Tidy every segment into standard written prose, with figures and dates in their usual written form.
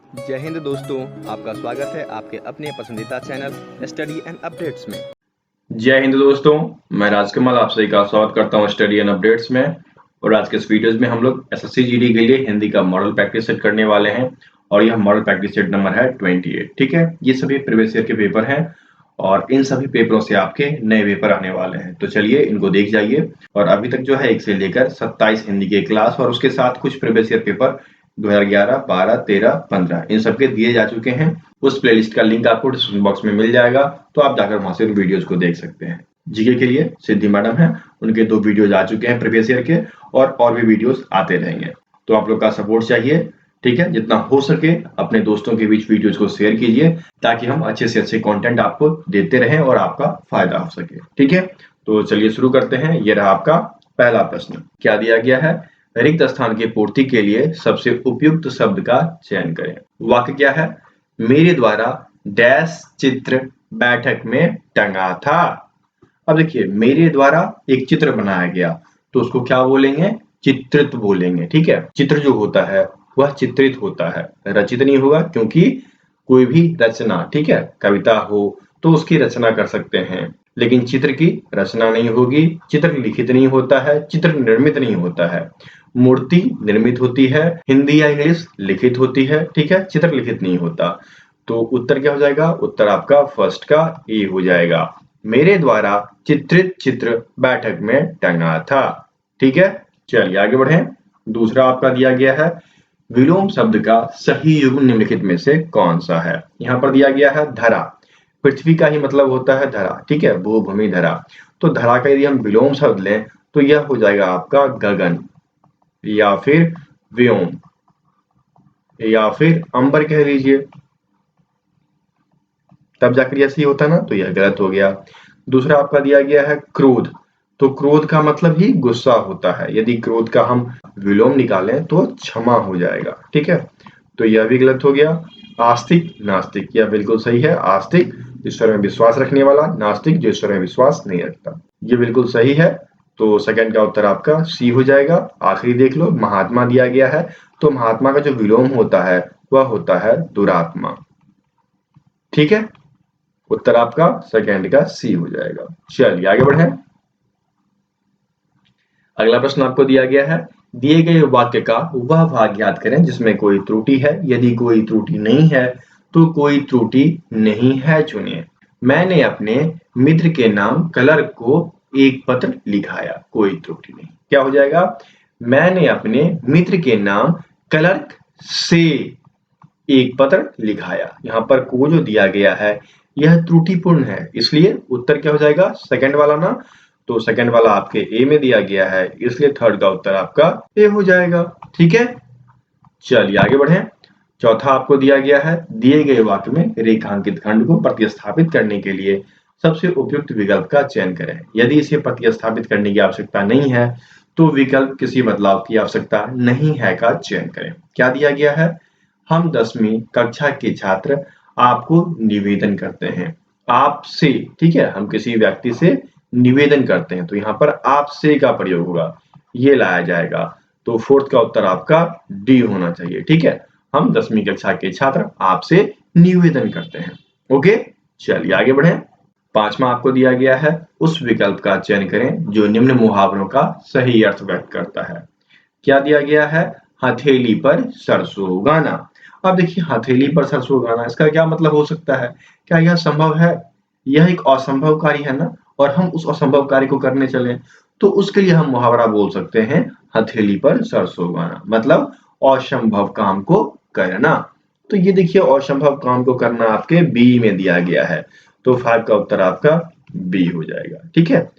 जय हिंद दोस्तों, आपका स्वागत है आपके अपने पसंदीदा चैनल स्टडी एंड अपडेट्स में। जय हिंद दोस्तों, मैं राजकमल आप सभी का स्वागत करता हूं स्टडी एंड अपडेट्स में। और आज के इस वीडियोस में हम लोग एसएससी जीडी के लिए हिंदी का मॉडल प्रैक्टिस सेट करने वाले हैं और यह मॉडल प्रैक्टिस सेट नंबर है 28। ठीक है, ये सभी प्रीवियस ईयर के पेपर हैं और इन सभी पेपरों से आपके नए पेपर आने वाले हैं। तो चलिए इनको देख जाइए। और अभी तक जो है 1 से लेकर 27 हिंदी के क्लास और उसके साथ कुछ प्रीवियस ईयर पेपर 2011, 12, 13, 15 इन सबके दिए जा चुके हैं। उस प्लेलिस्ट का लिंक आपको डिस्क्रिप्शन बॉक्स में मिल जाएगा, तो आप जाकर वहां से उन वीडियोस को देख सकते हैं। जीके के लिए सिद्धि मैडम है, उनके 2 वीडियोस आ चुके हैं प्रीवियस ईयर के और भी वीडियोस आते रहेंगे। तो आप लोग का सपोर्ट चाहिए, ठीक है। जितना हो सके अपने दोस्तों के बीच वीडियोस को शेयर कीजिए ताकि हम अच्छे से अच्छे कंटेंट आपको देते रहें और आपका फायदा हो सके। ठीक है, तो चलिए शुरू करते हैं। ये रहा आपका पहला प्रश्न। क्या दिया गया है? रिक्त स्थान की पूर्ति के लिए सबसे उपयुक्त शब्द का चयन करें। वाक्य क्या है? मेरे द्वारा डैश चित्र बैठक में टंगा था। अब देखिए, मेरे द्वारा एक चित्र बनाया गया तो उसको क्या बोलेंगे? चित्रित बोलेंगे। ठीक है, चित्र जो होता है वह चित्रित होता है, रचित नहीं होगा, क्योंकि कोई भी रचना, ठीक है, कविता हो तो उसकी रचना कर सकते हैं, लेकिन चित्र की रचना नहीं होगी। चित्र लिखित नहीं होता है, चित्र निर्मित नहीं होता है। मूर्ति निर्मित होती है, हिंदी या इंग्लिश लिखित होती है, ठीक है, चित्र लिखित नहीं होता। तो उत्तर क्या हो जाएगा? उत्तर आपका फर्स्ट का ए हो जाएगा। मेरे द्वारा चित्रित चित्र बैठक में टंगा था। ठीक है, चलिए आगे बढ़ें। दूसरा आपका दिया गया है, विलोम शब्द का सही युग्म निम्नलिखित में से कौन सा है? यहाँ पर दिया गया है धरा। पृथ्वी का ही मतलब होता है धरा, ठीक है, भूभूमि धरा। तो धरा का यदि हम विलोम शब्द लें तो यह हो जाएगा आपका गगन या फिर व्योम या फिर अंबर कह लीजिए, तब जाकर यह सही होता ना, तो यह गलत हो गया। दूसरा आपका दिया गया है क्रोध। तो क्रोध का मतलब ही गुस्सा होता है। यदि क्रोध का हम विलोम निकालें तो क्षमा हो जाएगा, ठीक है, तो यह भी गलत हो गया। आस्तिक, नास्तिक, यह बिल्कुल सही है। आस्तिक ईश्वर में विश्वास रखने वाला, नास्तिक जो ईश्वर में विश्वास नहीं रखता, ये बिल्कुल सही है। तो सेकंड का उत्तर आपका सी हो जाएगा। आखिरी देख लो, महात्मा दिया गया है, तो महात्मा का जो विलोम होता है वह होता है दुरात्मा। ठीक है, उत्तर आपका सेकंड का सी हो जाएगा। चलिए आगे बढ़े। अगला प्रश्न आपको दिया गया है, दिए गए वाक्य का वह भाग ज्ञात करें जिसमें कोई त्रुटि है। यदि कोई त्रुटि नहीं है तो कोई त्रुटि नहीं है चुनिए। मैंने अपने मित्र के नाम क्लर्क को एक पत्र लिखाया, कोई त्रुटि नहीं। क्या हो जाएगा? मैंने अपने मित्र के नाम क्लर्क से एक पत्र लिखाया। यहाँ पर को जो दिया गया है यह त्रुटिपूर्ण है, इसलिए उत्तर क्या हो जाएगा? सेकंड वाला ना, तो सेकंड वाला आपके ए में दिया गया है, इसलिए थर्ड का उत्तर आपका ए हो जाएगा। ठीक है, चलिए आगे बढ़ें। चौथा आपको दिया गया है, दिए गए वाक्य में रेखांकित खंड को प्रतिस्थापित करने के लिए सबसे उपयुक्त विकल्प का चयन करें। यदि इसे प्रतिस्थापित करने की आवश्यकता नहीं है तो विकल्प किसी बदलाव की आवश्यकता नहीं है का चयन करें। क्या दिया गया है? हम 10वीं कक्षा के छात्र आपको निवेदन करते हैं। आपसे, ठीक है, हम किसी व्यक्ति से निवेदन करते हैं तो यहाँ पर आपसे का प्रयोग होगा, ये लाया जाएगा। तो फोर्थ का उत्तर आपका डी होना चाहिए। ठीक है, हम 10वीं कक्षा के छात्र आपसे निवेदन करते हैं। ओके, चलिए आगे बढ़े। पांचवा आपको दिया गया है, उस विकल्प का चयन करें जो निम्न मुहावरों का सही अर्थ व्यक्त करता है। क्या दिया गया है? हथेली पर सरसों उगाना। अब देखिए, हथेली पर सरसों उगाना, इसका क्या मतलब हो सकता है? क्या यह संभव है? यह एक असंभव कार्य है ना, और हम उस असंभव कार्य को करने चले तो उसके लिए हम मुहावरा बोल सकते हैं हथेली पर सरसों उगाना, मतलब असंभव काम को करना। तो ये देखिए, असंभव काम को करना आपके बी में दिया गया है, तो 5 का उत्तर आपका बी हो जाएगा। ठीक है,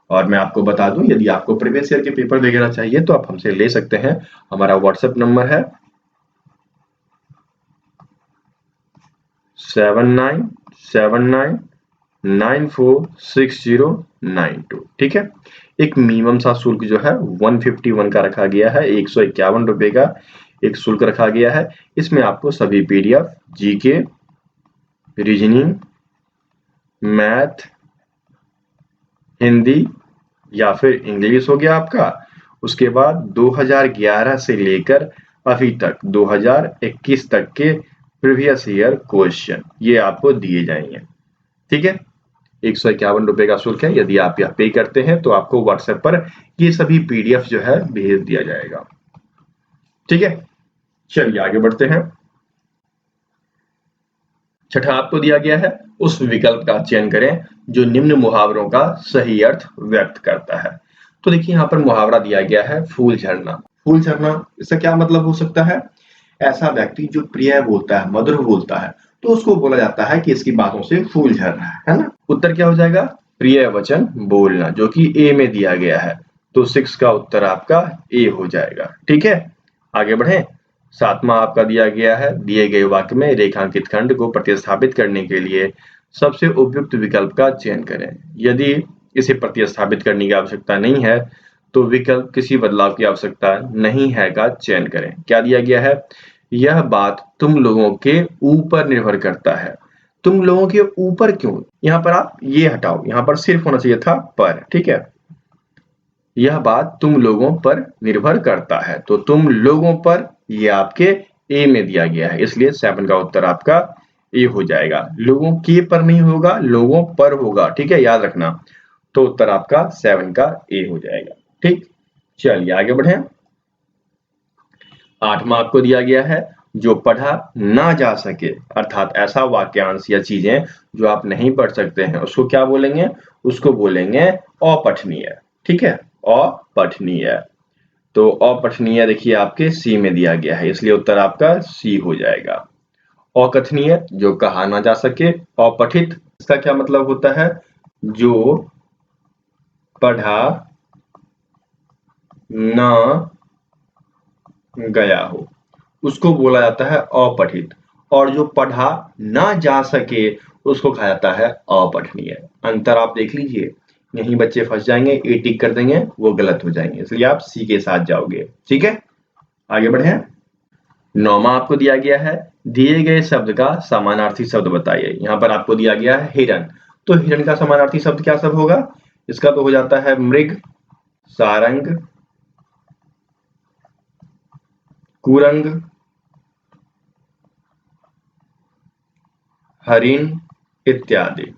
और मैं आपको बता दूं, यदि आपको प्रीवियस ईयर के पेपर वगैरह चाहिए तो आप हमसे ले सकते हैं। हमारा व्हाट्सएप नंबर है 7979946092। ठीक है, एक मिनिमम सा शुल्क जो है 151 का रखा गया है, 151 रुपए का एक शुल्क रखा गया है। इसमें आपको सभी PDF, GK, reasoning, math, Hindi या फिर इंग्लिश हो गया आपका। उसके बाद 2011 से लेकर अभी तक 2021 तक के प्रीवियस ईयर क्वेश्चन ये आपको दिए जाएंगे। ठीक है, 151 रुपए का शुल्क है। यदि आप यह पे करते हैं तो आपको व्हाट्सएप पर ये सभी पीडीएफ जो है भेज दिया जाएगा। ठीक है, चलिए आगे बढ़ते हैं। छठा आपको दिया गया है, उस विकल्प का चयन करें जो निम्न मुहावरों का सही अर्थ व्यक्त करता है। तो देखिए यहाँ पर मुहावरा दिया गया है फूल झड़ना। फूल झड़ना इसका क्या मतलब हो सकता है? ऐसा व्यक्ति जो प्रिय बोलता है, मधुर बोलता है, तो उसको बोला जाता है कि इसकी बातों से फूल झड़ रहा है ना। उत्तर क्या हो जाएगा? प्रिय वचन बोलना, जो कि ए में दिया गया है। तो 6 का उत्तर आपका ए हो जाएगा। ठीक है, आगे बढ़े। सातवां आपका दिया गया है, दिए गए वाक्य में रेखांकित खंड को प्रतिस्थापित करने के लिए सबसे उपयुक्त विकल्प का चयन करें। यदि इसे प्रतिस्थापित करने की आवश्यकता नहीं है तो विकल्प किसी बदलाव की आवश्यकता नहीं है का चयन करें। क्या दिया गया है? यह बात तुम लोगों के ऊपर निर्भर करता है। तुम लोगों के ऊपर क्यों? यहाँ पर आप ये हटाओ, यहाँ पर सिर्फ होना चाहिए था पर। ठीक है, यह बात तुम लोगों पर निर्भर करता है, तो तुम लोगों पर ये आपके ए में दिया गया है, इसलिए 7 का उत्तर आपका ए हो जाएगा। लोगों के पर नहीं होगा, लोगों पर होगा। ठीक है, याद रखना। तो उत्तर आपका 7 का ए हो जाएगा। ठीक, चलिए आगे बढ़े। 8वां आपको दिया गया है, जो पढ़ा ना जा सके, अर्थात ऐसा वाक्यांश या चीजें जो आप नहीं पढ़ सकते हैं, उसको क्या बोलेंगे? उसको बोलेंगे अपठनीय। ठीक है, अपठनीय। तो अपठनीय देखिए आपके सी में दिया गया है, इसलिए उत्तर आपका सी हो जाएगा। अकथनीय, जो कहा ना जा सके। अपठित, इसका क्या मतलब होता है? जो पढ़ा ना गया हो, उसको बोला जाता है अपठित। और जो पढ़ा ना जा सके उसको कहा जाता है अपठनीय। अंतर आप देख लीजिए, यहीं बच्चे फंस जाएंगे, ए टिक कर देंगे, वो गलत हो जाएंगे, इसलिए आप सी के साथ जाओगे। ठीक है, आगे बढ़े। 9वां आपको दिया गया है, दिए गए शब्द का समानार्थी शब्द बताइए। यहाँ पर आपको दिया गया है हिरण। तो हिरण का समानार्थी शब्द क्या सब होगा? इसका तो हो जाता है मृग, सारंग, कुरंग, हरिण इत्यादि।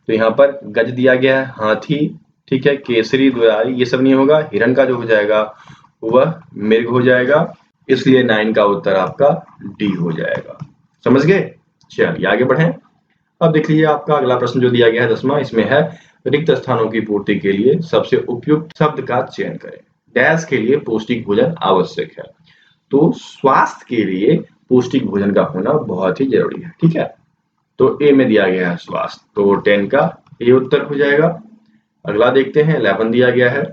तो यहाँ पर गज दिया गया है हाथी। ठीक है, केसरी, दुरारी, ये सब नहीं होगा। हिरण का जो हो जाएगा वह मृग हो जाएगा, इसलिए 9 का उत्तर आपका डी हो जाएगा। समझ गए? चलिए आगे बढ़ें। अब देख लीजिए आपका अगला प्रश्न जो दिया गया है 10वां, इसमें है रिक्त स्थानों की पूर्ति के लिए सबसे उपयुक्त शब्द का चयन करें। डैश के लिए पौष्टिक भोजन आवश्यक है। तो स्वास्थ्य के लिए पौष्टिक भोजन का होना बहुत ही जरूरी है। ठीक है, तो ए में दिया गया है स्वास्थ्य, तो 10 का ए उत्तर हो जाएगा। अगला देखते हैं, 11 दिया गया है,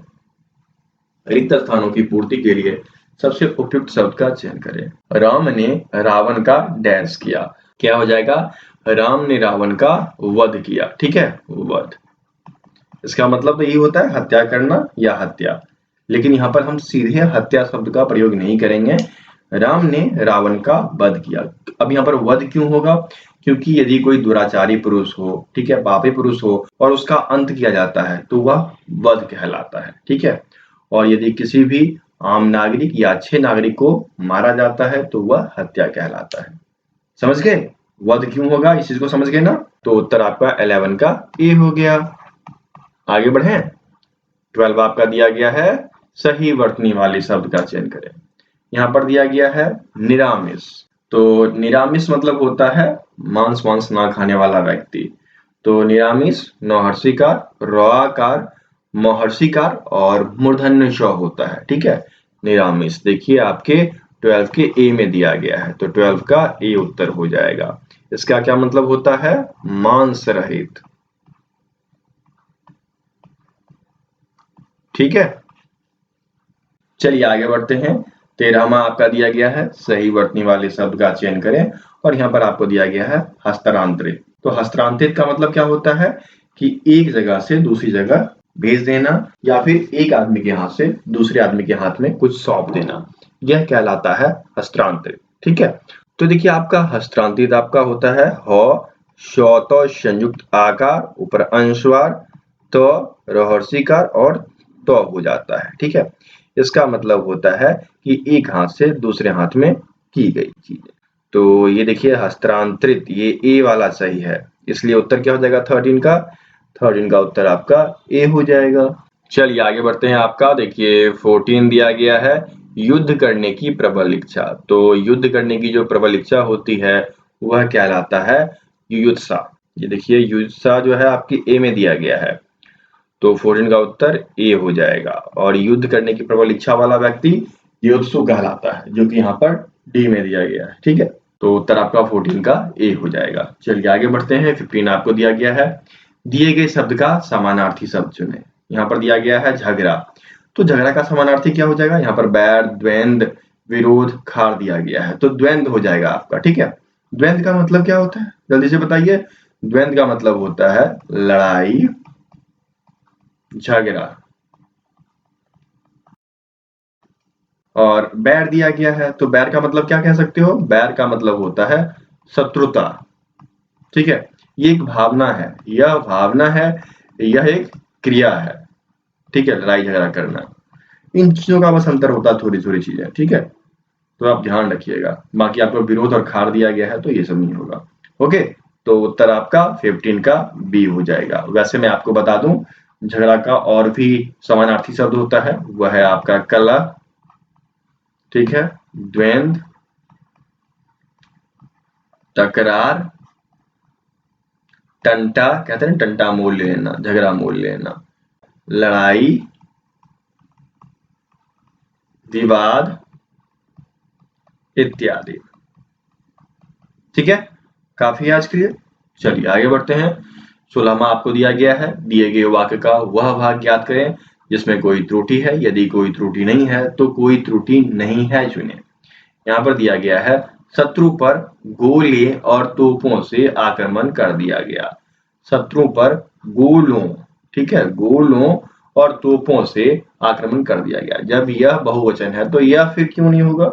रिक्त स्थानों की पूर्ति के लिए सबसे उपयुक्त शब्द का चयन करें। राम ने रावण का डैश किया। क्या हो जाएगा? राम ने रावण का वध किया। ठीक है, वध, इसका मतलब तो यही होता है हत्या करना या हत्या, लेकिन यहाँ पर हम सीधे हत्या शब्द का प्रयोग नहीं करेंगे। राम ने रावण का वध किया। अब यहाँ पर वध क्यों होगा? क्योंकि यदि कोई दुराचारी पुरुष हो, ठीक है, पापी पुरुष हो, और उसका अंत किया जाता है तो वह वध कहलाता है। ठीक है, और यदि किसी भी आम नागरिक या अच्छे नागरिक को मारा जाता है तो वह हत्या कहलाता है। समझ गए? वध क्यों होगा, इस चीज को समझ गए ना? तो उत्तर आपका 11 का ए हो गया। आगे बढ़े। 12 आपका दिया गया है, सही वर्तनी वाले शब्द का चयन करें। यहाँ पर दिया गया है निरामिष। तो निरामिष मतलब होता है मांस वांस ना खाने वाला व्यक्ति। तो निरामिष नौहर्षिकार, रॉकार, महर्षिकार और मूर्धन्य श होता है। ठीक है, निरामिष देखिए आपके 12 के ए में दिया गया है, तो 12 का ए उत्तर हो जाएगा। इसका क्या मतलब होता है? मांस रहित। ठीक है, चलिए आगे बढ़ते हैं। 13वां आपका दिया गया है, सही वर्तनी वाले शब्द का चयन करें, और यहाँ पर आपको दिया गया है हस्तांतरित। तो हस्तांतरित का मतलब क्या होता है कि एक जगह से दूसरी जगह भेज देना, या फिर एक आदमी के हाथ से दूसरे आदमी के हाथ में कुछ सौंप देना, यह कहलाता है हस्तांतरित। ठीक है, तो देखिए आपका हस्तांतरित आपका होता है ह शौत संयुक्त आकार, ऊपर अंशवार, तो रहर्षिकार और तो हो जाता है। ठीक है, इसका मतलब होता है कि एक हाथ से दूसरे हाथ में की गई चीज। तो ये देखिए हस्तांतरित, ये ए वाला सही है, इसलिए उत्तर क्या हो जाएगा 13 का? 13 का उत्तर आपका ए हो जाएगा। चलिए आगे बढ़ते हैं। आपका देखिए 14 दिया गया है, युद्ध करने की प्रबल इच्छा। तो युद्ध करने की जो प्रबल इच्छा होती है वह कहलाता है युयुत्सा। ये देखिए युयुत्सा जो है आपकी ए में दिया गया है, तो 14 का उत्तर ए हो जाएगा। और युद्ध करने की प्रबल इच्छा वाला व्यक्ति युयुत्सु कहलाता है, जो कि यहाँ पर डी में दिया गया है। ठीक है, तो उत्तर आपका 14 का ए हो जाएगा। चलिए आगे बढ़ते हैं। 15 आपको दिया गया है, दिए गए शब्द का समानार्थी शब्द चुने। यहाँ पर दिया गया है झगड़ा, तो झगड़ा का समानार्थी क्या हो जाएगा? यहाँ पर बैर, द्वंद्व, विरोध, खार दिया गया है, तो द्वंद्व हो जाएगा आपका। ठीक है, द्वंद्व का मतलब क्या होता है जल्दी से बताइए? द्वंद्व का मतलब होता है लड़ाई, झगड़ा। और बैर दिया गया है, तो बैर का मतलब क्या कह सकते हो? बैर का मतलब होता है शत्रुता। ठीक है, ये एक भावना है, यह भावना है, यह एक क्रिया है। ठीक है, लड़ाई झगड़ा करना, इन चीजों का बस अंतर होता है, थोड़ी थोड़ी चीजें। ठीक है, तो आप ध्यान रखिएगा। बाकी आपको विरोध और खार दिया गया है, तो ये सब नहीं होगा। ओके, तो उत्तर आपका 15 का बी हो जाएगा। वैसे मैं आपको बता दूं, झगड़ा का और भी समानार्थी शब्द होता है, वह है आपका कलह, ठीक है, द्वंद्व, तकरार, टंटा, कहते हैं टंटा मोल लेना, झगड़ा मोल लेना, लड़ाई, विवाद इत्यादि। ठीक है, काफी है आज के लिए। चलिए आगे बढ़ते हैं। 16वां आपको दिया गया है, दिए गए वाक्य का वह भाग ज्ञात करें जिसमें कोई त्रुटि है। यदि कोई त्रुटि नहीं है तो कोई त्रुटि नहीं है चुने। यहाँ पर दिया गया है, शत्रु पर गोले और तोपों से आक्रमण कर दिया गया। शत्रु पर गोलों, ठीक है, गोलों और तोपों से आक्रमण कर दिया गया। जब यह बहुवचन है तो यह फिर क्यों नहीं होगा?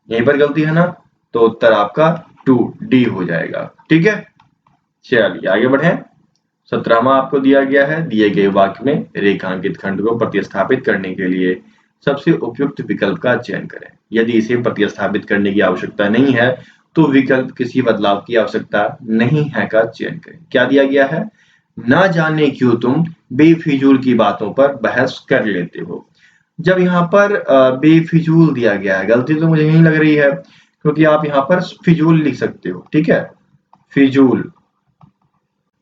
यहीं पर गलती है ना, तो उत्तर आपका 2D हो जाएगा। ठीक है, चलिए आगे बढ़े। 17वां आपको दिया गया है, दिए गए वाक्य में रेखांकित खंड को प्रतिस्थापित करने के लिए सबसे उपयुक्त विकल्प का चयन करें। यदि इसे प्रतिस्थापित करने की आवश्यकता नहीं है तो विकल्प किसी बदलाव की आवश्यकता नहीं है का चयन करें। क्या दिया गया है? ना जाने क्यों तुम बेफिजूल की बातों पर बहस कर लेते हो। जब यहाँ पर बेफिजूल दिया गया है, गलती तो मुझे यही लग रही है, क्योंकि आप यहाँ पर फिजूल लिख सकते हो। ठीक है, फिजूल,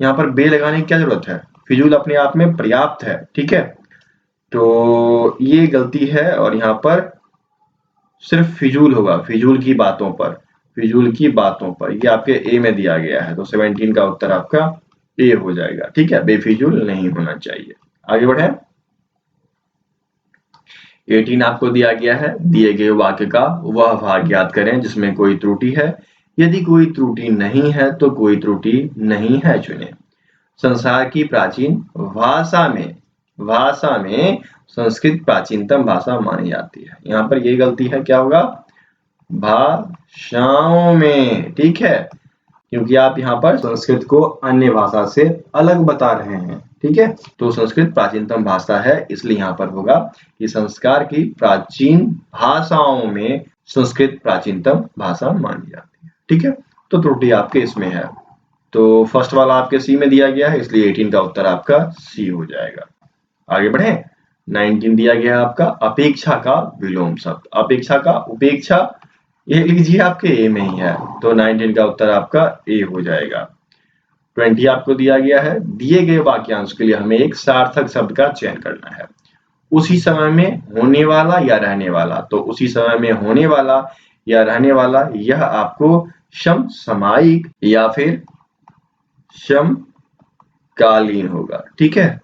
यहाँ पर बे लगाने की क्या जरूरत है? फिजूल अपने आप में पर्याप्त है। ठीक है, तो ये गलती है, और यहाँ पर सिर्फ फिजूल होगा, फिजूल की बातों पर, फिजूल की बातों पर। ये आपके ए में दिया गया है, तो 17 का उत्तर आपका ए हो जाएगा। ठीक है, बेफिजूल नहीं होना चाहिए। आगे बढ़े। 18 आपको दिया गया है, दिए गए वाक्य का वह भाग ज्ञात करें जिसमें कोई त्रुटि है। यदि कोई त्रुटि नहीं है तो कोई त्रुटि नहीं है चुने। संसार की प्राचीन भाषा में संस्कृत प्राचीनतम भाषा मानी जाती है। यहाँ पर ये गलती है, क्या होगा? भाषाओं में। ठीक है, क्योंकि आप यहाँ पर संस्कृत को अन्य भाषा से अलग बता रहे हैं। ठीक है, तो संस्कृत प्राचीनतम भाषा है, इसलिए यहाँ पर होगा कि संस्कार की प्राचीन भाषाओं में संस्कृत प्राचीनतम भाषा मानी जाती है। ठीक है, तो त्रुटि आपके इसमें है। तो फर्स्ट वाला आपके सी में दिया गया है, इसलिए 18 का उत्तर आपका सी हो जाएगा। आगे बढ़े। 19 दिया गया है आपका, अपेक्षा का विलोम शब्द। अपेक्षा का उपेक्षा, ये लीजिए आपके ए में ही है, तो 19 का उत्तर आपका ए हो जाएगा। 20 आपको दिया गया है, दिए गए वाक्यांश के लिए हमें एक सार्थक शब्द का चयन करना है। उसी समय में होने वाला या रहने वाला, तो उसी समय में होने वाला या रहने वाला, यह आपको समसामयिक या फिर समकालीन होगा। ठीक है,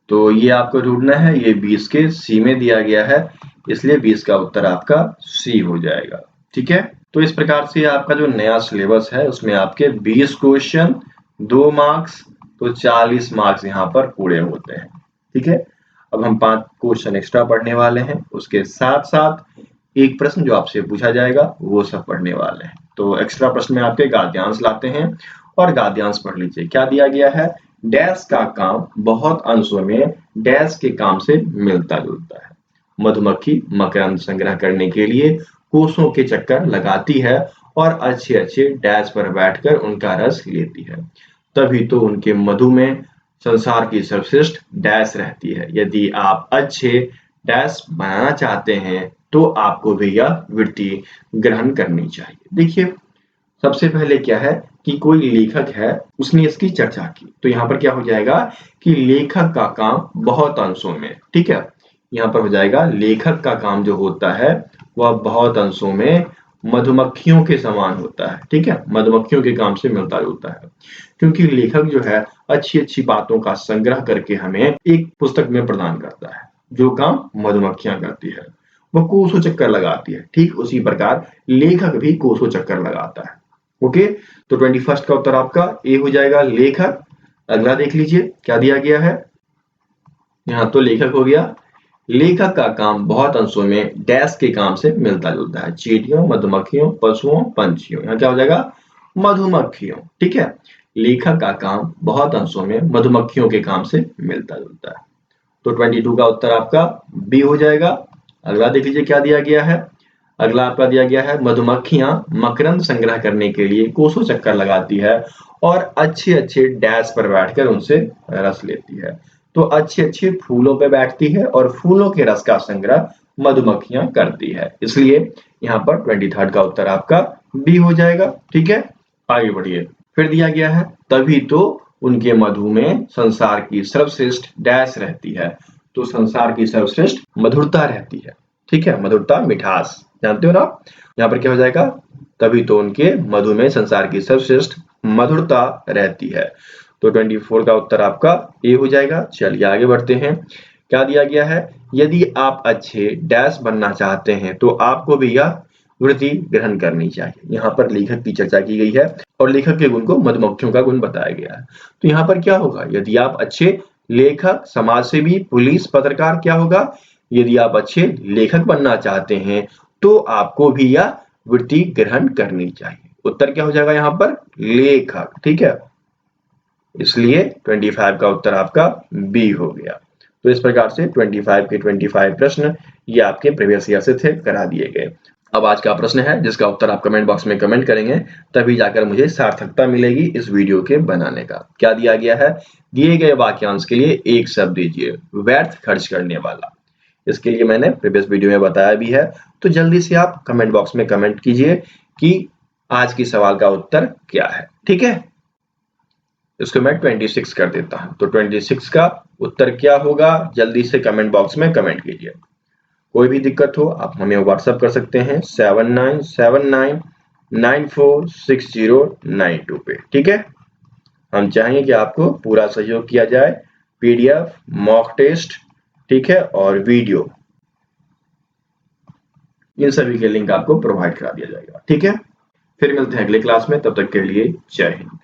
तो ये आपको ढूंढना है। ये 20 के सी में दिया गया है, इसलिए 20 का उत्तर आपका सी हो जाएगा। ठीक है, तो इस प्रकार से आपका जो नया सिलेबस है उसमें आपके 20 क्वेश्चन, 2 मार्क्स, तो 40 मार्क्स यहाँ पर पूरे होते हैं। ठीक है, अब हम 5 क्वेश्चन एक्स्ट्रा पढ़ने वाले हैं, उसके साथ साथ एक प्रश्न जो आपसे पूछा जाएगा वो सब पढ़ने वाले हैं। तो एक्स्ट्रा प्रश्न में आपके गद्यांश लाते हैं, और गद्यांश पढ़ लीजिए। क्या दिया गया है? डैश का काम बहुत अंशों में डैश के काम से मिलता जुलता है। मधुमक्खी मकरंद संग्रह करने के लिए कोसों के चक्कर लगाती है और अच्छे-अच्छे डैश पर बैठकर उनका रस लेती है। तभी तो उनके मधु में संसार की सर्वश्रेष्ठ डैश रहती है। यदि आप अच्छे डैश बनाना चाहते हैं तो आपको भी यह वृत्ति ग्रहण करनी चाहिए। देखिए, सबसे पहले क्या है कि कोई लेखक है, उसने इसकी चर्चा की, तो यहाँ पर क्या हो जाएगा कि लेखक का काम बहुत अंशों में, ठीक है, यहाँ पर हो जाएगा लेखक का काम जो होता है वह बहुत अंशों में मधुमक्खियों के समान होता है, ठीक है, मधुमक्खियों के काम से मिलता जुलता है, क्योंकि लेखक जो है अच्छी-अच्छी बातों का संग्रह करके हमें एक पुस्तक में प्रदान करता है। जो काम मधुमक्खियां करती है, वह कोसों चक्कर लगाती है, ठीक उसी प्रकार लेखक भी कोसों चक्कर लगाता है। ओके, तो 21st का उत्तर आपका ए हो जाएगा, लेखक। अगला देख लीजिए क्या दिया गया है, यहाँ तो लेखक हो गया। लेखक का काम बहुत अंशों में डैश के काम से मिलता जुलता है, चींटियों, मधुमक्खियों, पशुओं, पंछियों। यहाँ क्या हो जाएगा, मधुमक्खियों, ठीक है। लेखक का काम बहुत अंशों में मधुमक्खियों के काम से मिलता जुलता है, तो 22 का उत्तर आपका बी हो जाएगा। अगला देख लीजिए क्या दिया गया है, अगला आपका दिया गया है, मधुमक्खियां मकरंद संग्रह करने के लिए कोसों चक्कर लगाती है और अच्छे-अच्छे डैश पर बैठकर उनसे रस लेती है। तो अच्छे-अच्छे फूलों पे बैठती है और फूलों के रस का संग्रह मधुमक्खियां करती है, इसलिए यहाँ पर 23rd का उत्तर आपका बी हो जाएगा, ठीक है। आगे बढ़िए, फिर दिया गया है, तभी तो उनके मधु में संसार की सर्वश्रेष्ठ डैश रहती है, तो संसार की सर्वश्रेष्ठ मधुरता रहती है, ठीक है, मधुरता, मिठास, जानते हो ना। यहाँ पर क्या हो जाएगा, तभी तो उनके मधु में संसार की सर्वश्रेष्ठ मधुरता रहती है, तो 24 का उत्तर आपका ए हो जाएगा। चलिए आगे बढ़ते हैं, क्या दिया गया है, यदि आप अच्छे डैश बनना चाहते हैं तो आपको भी यह वृत्ति ग्रहण करनी चाहिए। यहाँ पर लेखक की चर्चा की गई है और लेखक के गुण को मधुमक्खियों का गुण बताया गया है, तो यहाँ पर क्या होगा, यदि आप अच्छे लेखक, समाजसेवी, पुलिस, पत्रकार, क्या होगा, यदि आप अच्छे लेखक बनना चाहते हैं तो आपको भी यह वृत्ति ग्रहण करनी चाहिए। उत्तर क्या हो जाएगा यहाँ पर, लेखक, ठीक है, इसलिए 25 का उत्तर आपका बी हो गया। तो इस प्रकार से 25 के 25 प्रश्न ये आपके प्रीवियस ईयर से थे, करा दिए गए। अब आज का प्रश्न है जिसका उत्तर आप कमेंट बॉक्स में कमेंट करेंगे, तभी जाकर मुझे सार्थकता मिलेगी इस वीडियो के बनाने का। क्या दिया गया है, दिए गए वाक्यांश के लिए एक शब्द दीजिए, व्यर्थ खर्च करने वाला। इसके लिए मैंने प्रीवियस वीडियो में बताया भी है, तो जल्दी से आप कमेंट बॉक्स में कमेंट कीजिए कि आज की सवाल का उत्तर क्या है, ठीक है। इसको मैं 26 कर देता हूं, तो 26 का उत्तर क्या होगा, जल्दी से कमेंट बॉक्स में कमेंट कीजिए। कोई भी दिक्कत हो आप हमें व्हाट्सएप कर सकते हैं 7979946092 पे, ठीक है। हम चाहेंगे कि आपको पूरा सहयोग किया जाए, पीडीएफ, मॉक टेस्ट, ठीक है, और वीडियो, इन सभी के लिंक आपको प्रोवाइड करा दिया जाएगा, ठीक है। फिर मिलते हैं अगले क्लास में, तब तक के लिए जय हिंद।